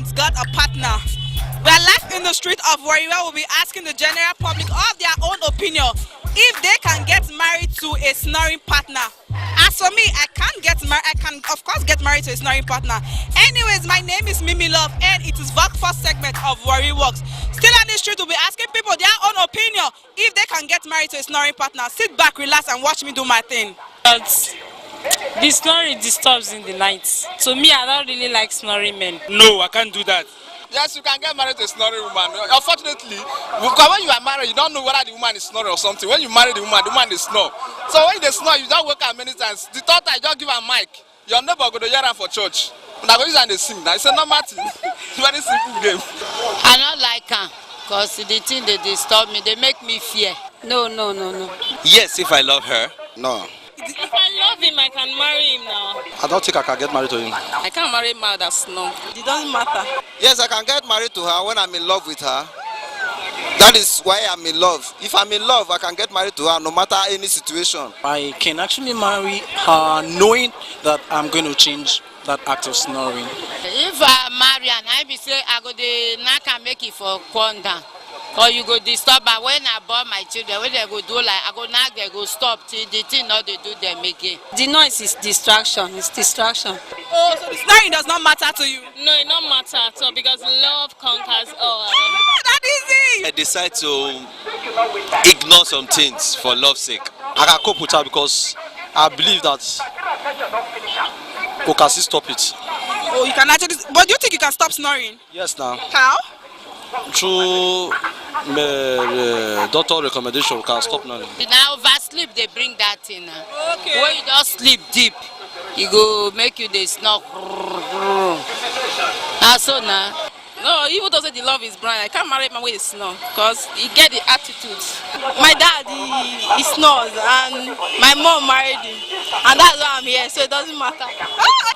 once got a partner. We are live in the street of Warri, where we'll be asking the general public of their own opinion if they can get married to a snoring partner. As for me, I can't get married. I can, of course, get married to a snoring partner. Anyways, my name is Mimi Love, and it is Vox first segment of Warri Works. Still on the street, we'll be asking people their own opinion if they can get married to a snoring partner. Sit back, relax, and watch me do my thing. The snoring disturbs in the night. To me, I don't really like snoring men. No, I can't do that. Yes, you can get married to a snoring woman. Unfortunately, because when you are married, you don't know whether the woman is snoring or something. When you marry the woman is snore. So when they snore, you just wake up many times. The third time, you just give her a mic. Your neighbor go to hear her for church. And I go use her and they sing. Now it's a normal thing. Very simple game. I don't like her because the thing they disturb me, they make me fear. No. Yes, if I love her. No. If I love him, I can marry him now. I don't think I can get married to him. I can't marry a man that snore. It doesn't matter. Yes, I can get married to her when I'm in love with her. That is why I'm in love. If I'm in love, I can get married to her no matter any situation. I can actually marry her knowing that I'm going to change that act of snoring. If I marry and I be say I go the knock and make it for quanda. Or you go disturb her when I born my children, when they go do like I go knock, they go stop till the thing not they do them again. The noise is distraction. It's distraction. Oh, so the snoring does not matter to you? No, it don't matter at all because love conquers all. That easy! I decide to ignore some things for love's sake. I can cope with her because I believe that we can still stop it. Oh, you can actually. But do you think you can stop snoring? Yes, now. How? Through doctor recommendation, we can stop now. Now oversleep they bring that in. Okay. When you just sleep deep, you go make you they snore. So now. No, even though the love is blind, I can't marry my way to snore because he get the attitude. My dad, he snores, and my mom married him, and that's why I'm here. So it doesn't matter.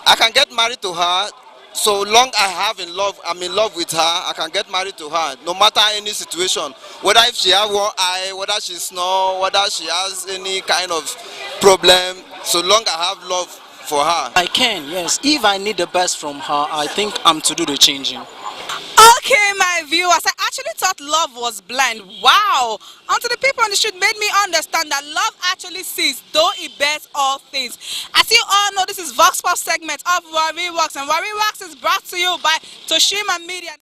I can get married to her. So long I'm in love with her, I can get married to her, no matter any situation. Whether if she has one eye, whether she snores, whether she has any kind of problem, so long I have love for her. I can, yes. If I need the best from her, I think I'm to do the changing. Okay, my viewers, I actually thought love was blind. Wow! Until the people on the street made me understand that love actually sees, though it bears all things. As you all know, this is Vox Pop segment of Warri Works, and Warri Works is brought to you by Toshima Media.